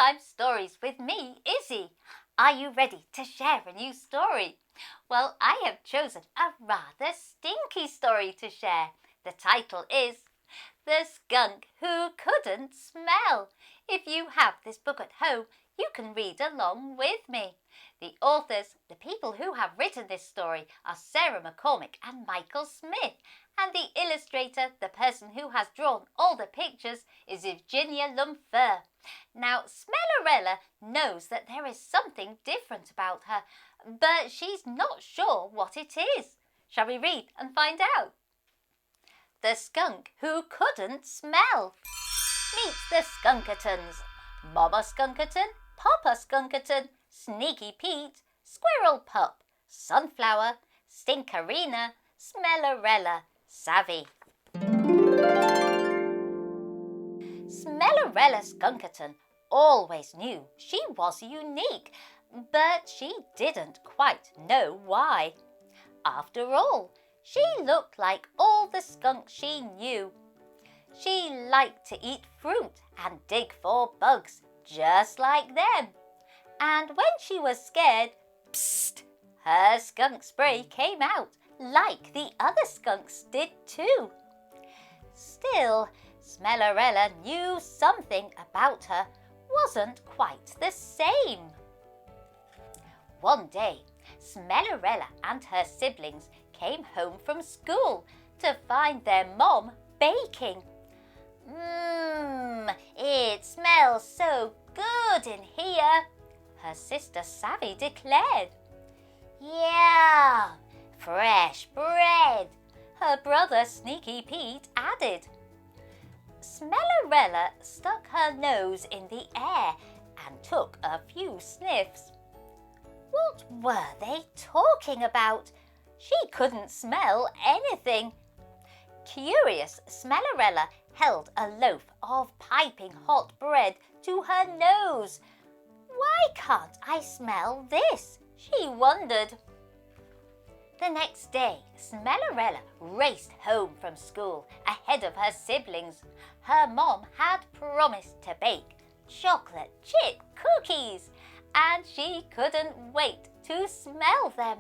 Bedtime Stories with me, Issy. Are you ready to share a new story? Well, I have chosen a rather stinky story to share. The title is The Skunk Who Couldn't Smell. If you have this book at home, you can read along with me. The authors, the people who have written this story, are Sarah McCormick and Michael Smith. And the illustrator, the person who has drawn all the pictures, is Virginia Lumfer. Now, Smellarella knows that there is something different about her, but she's not sure what it is. Shall we read and find out? The Skunk Who Couldn't Smell. Meet the Skunkertons. Mama Skunkerton, Papa Skunkerton, Sneaky Pete, Squirrel Pup, Sunflower, Stinkerina, Smellarella, Savvy. Smellarella Skunkerton always knew she was unique, but she didn't quite know why. After all, she looked like all the skunks she knew. She liked to eat fruit and dig for bugs, just like them. And when she was scared, psst, her skunk spray came out, like the other skunks did too. Still, Smellarella knew something about her wasn't quite the same. One day, Smellarella and her siblings came home from school to find their mom baking. It smells so good in here, her sister Savvy declared. Yeah, fresh bread, her brother Sneaky Pete added. Smellarella stuck her nose in the air and took a few sniffs. What were they talking about? She couldn't smell anything. Curious, Smellarella held a loaf of piping hot bread to her nose. Why can't I smell this? She wondered. The next day, Smellarella raced home from school ahead of her siblings. Her mom had promised to bake chocolate chip cookies, and she couldn't wait to smell them.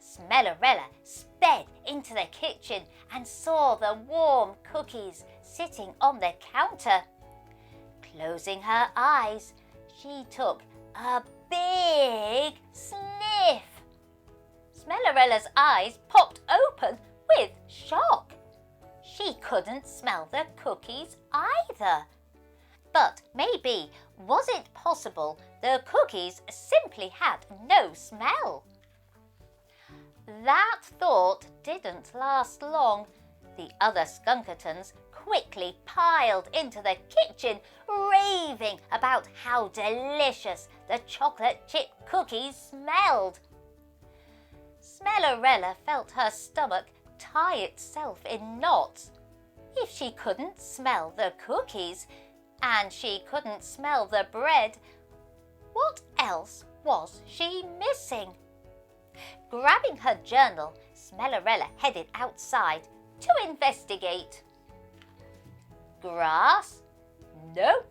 Smellarella sped into the kitchen and saw the warm cookies sitting on the counter. Closing her eyes, she took a big sniff. Smellarella's eyes popped open with shock. She couldn't smell the cookies either. But maybe, was it possible the cookies simply had no smell? That thought didn't last long. The other Skunkertons quickly piled into the kitchen, raving about how delicious the chocolate chip cookies smelled. Smellarella felt her stomach tie itself in knots. If she couldn't smell the cookies, and she couldn't smell the bread, what else was she missing? Grabbing her journal, Smellarella headed outside to investigate. Grass? No.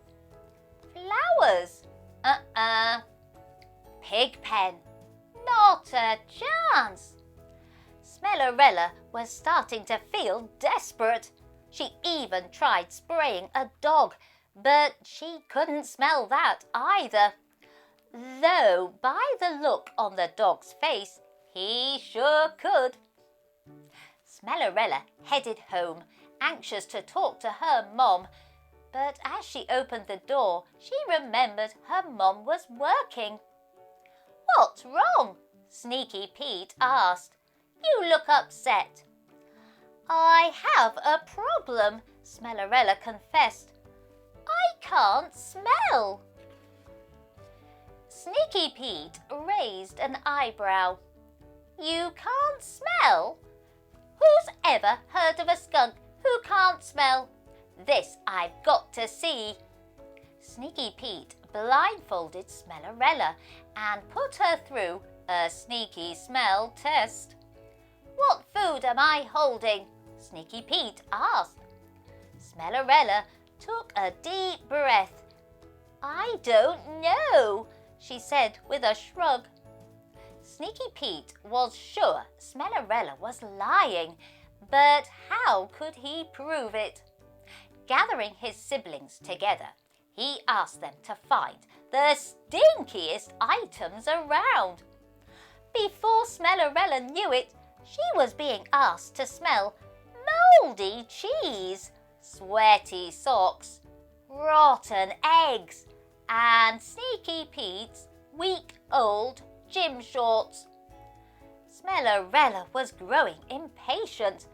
Flowers? Pigpen? Not a chance. Smellarella was starting to feel desperate. She even tried spraying a dog, but she couldn't smell that either. Though by the look on the dog's face, he sure could. Smellarella headed home, anxious to talk to her mom, but as she opened the door, she remembered her mom was working. What's wrong? Sneaky Pete asked. You look upset. I have a problem, Smellarella confessed. I can't smell. Sneaky Pete raised an eyebrow. You can't smell? Who's ever heard of a skunk who can't smell? This I've got to see. Sneaky Pete blindfolded Smellarella and put her through a sneaky smell test. What food am I holding? Sneaky Pete asked. Smellarella took a deep breath. I don't know, she said with a shrug. Sneaky Pete was sure Smellarella was lying, but how could he prove it? Gathering his siblings together, he asked them to find the stinkiest items around. Before Smellarella knew it, she was being asked to smell mouldy cheese, sweaty socks, rotten eggs, and Sneaky Pete's week-old gym shorts. Smellarella was growing impatient.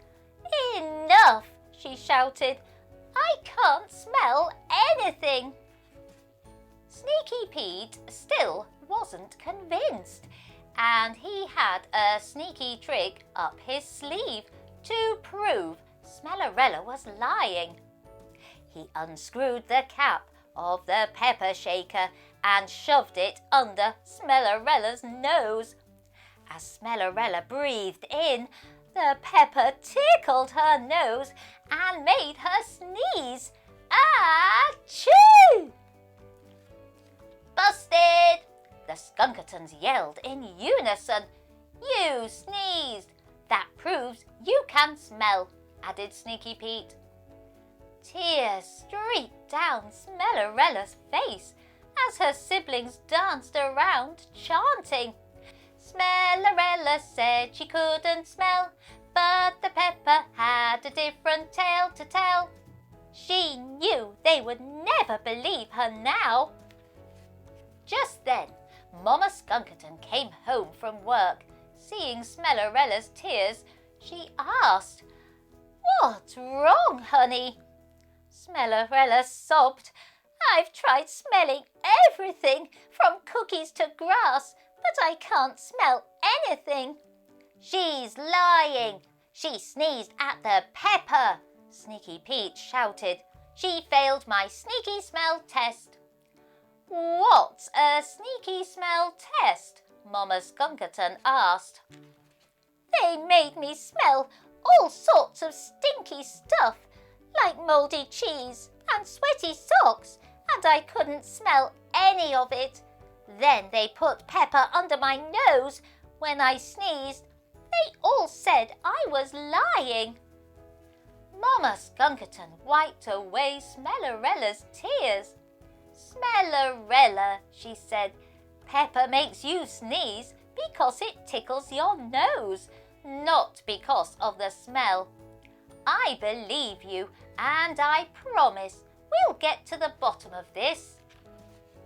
"Enough!" she shouted. "I can't smell anything." Sneaky Pete still wasn't convinced, and he had a sneaky trick up his sleeve to prove Smellarella was lying. He unscrewed the cap of the pepper shaker and shoved it under Smellarella's nose. As Smellarella breathed in, the pepper tickled her nose and made her sneeze. Achoo! "Busted!" the Skunkertons yelled in unison. "You sneezed! That proves you can smell," added Sneaky Pete. Tears streaked down Smellarella's face as her siblings danced around chanting. Smellarella said she couldn't smell, but the pepper had a different tale to tell. She knew they would never believe her now. Just then, Mama Skunkerton came home from work. Seeing Smellarella's tears, she asked, "What's wrong, honey?" Smellarella sobbed. "I've tried smelling everything, from cookies to grass, but I can't smell anything." "She's lying. She sneezed at the pepper," Sneaky Pete shouted. "She failed my sneaky smell test." "What's a sneaky smell test?" Mama Skunkerton asked. "They made me smell all sorts of stinky stuff, like mouldy cheese and sweaty socks, and I couldn't smell any of it. Then they put pepper under my nose. When I sneezed, they all said I was lying." Mama Skunkerton wiped away Smellarella's tears. "Smellarella," she said, "pepper makes you sneeze because it tickles your nose, not because of the smell. I believe you, and I promise we'll get to the bottom of this."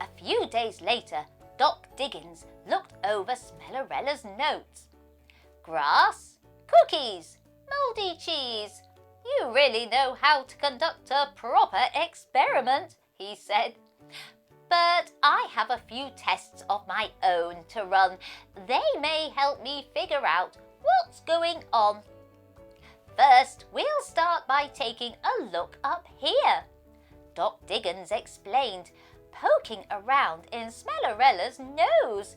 A few days later, Doc Diggins looked over Smellarella's notes. "Grass, cookies, mouldy cheese. You really know how to conduct a proper experiment," he said. "But I have a few tests of my own to run. They may help me figure out what's going on. First, we'll start by taking a look up here," Doc Diggins explained, poking around in Smellarella's nose.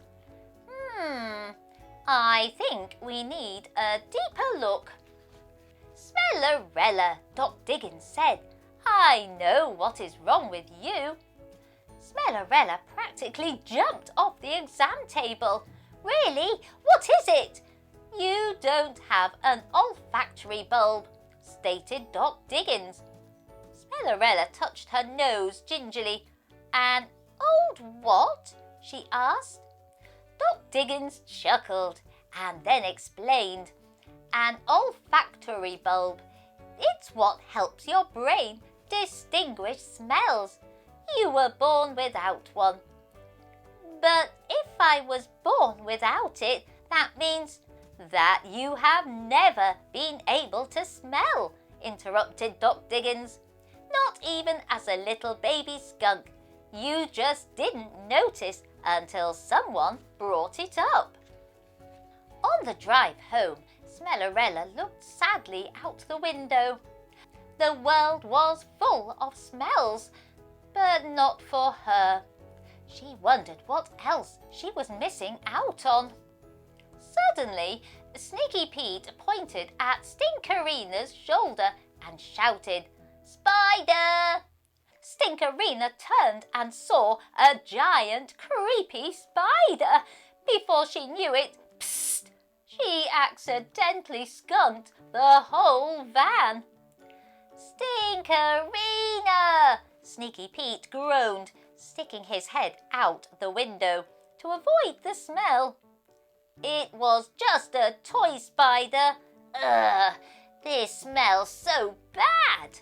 I think we need a deeper look." "Smellarella," Doc Diggins said, "I know what is wrong with you." Smellarella practically jumped off the exam table. "Really? What is it?" "You don't have an olfactory bulb," stated Doc Diggins. Smellarella touched her nose gingerly. "An old what?" she asked. Doc Diggins chuckled and then explained. "An olfactory bulb. It's what helps your brain distinguish smells. You were born without one." "But if I was born without it, that means—" "That you have never been able to smell," interrupted Doc Diggins. "Not even as a little baby skunk. You just didn't notice until someone brought it up." On the drive home, Smellarella looked sadly out the window. The world was full of smells, but not for her. She wondered what else she was missing out on. Suddenly, Sneaky Pete pointed at Stinkerina's shoulder and shouted, "Spider!" Stinkerina turned and saw a giant creepy spider. Before she knew it, psst, she accidentally skunked the whole van. Stinkerina! Sneaky Pete groaned, sticking his head out the window to avoid the smell. It was just a toy spider. Ugh, this smells so bad.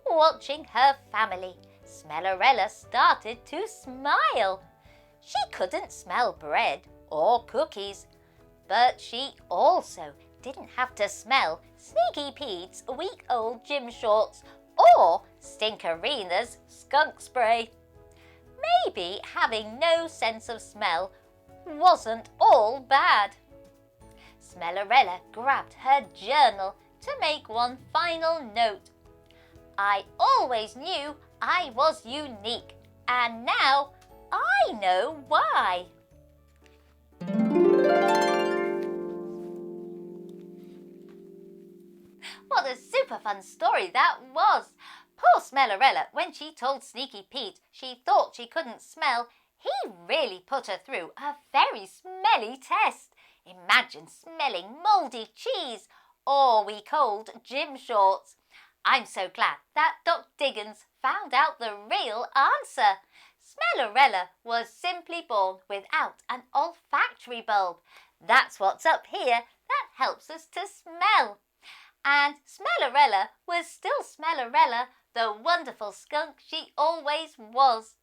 Watching her family, Smellarella started to smile. She couldn't smell bread or cookies, but she also didn't have to smell Sneaky Pete's week-old gym shorts or Stinkerina's skunk spray. Maybe having no sense of smell wasn't all bad. Smellarella grabbed her journal to make one final note. I always knew I was unique, and now I know why. What a super fun story that was! Poor Smellarella, when she told Sneaky Pete she thought she couldn't smell, he really put her through a very smelly test. Imagine smelling mouldy cheese or week-old gym shorts. I'm so glad that Doc Diggins found out the real answer. Smellarella was simply born without an olfactory bulb. That's what's up here that helps us to smell. And Smellarella was still Smellarella, the wonderful skunk she always was.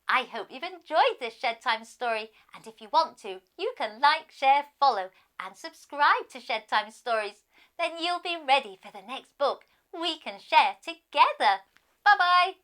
I hope you've enjoyed this Shed Time story, and if you want to, you can like, share, follow and subscribe to Shed Time Stories. Then you'll be ready for the next book we can share together. Bye-bye.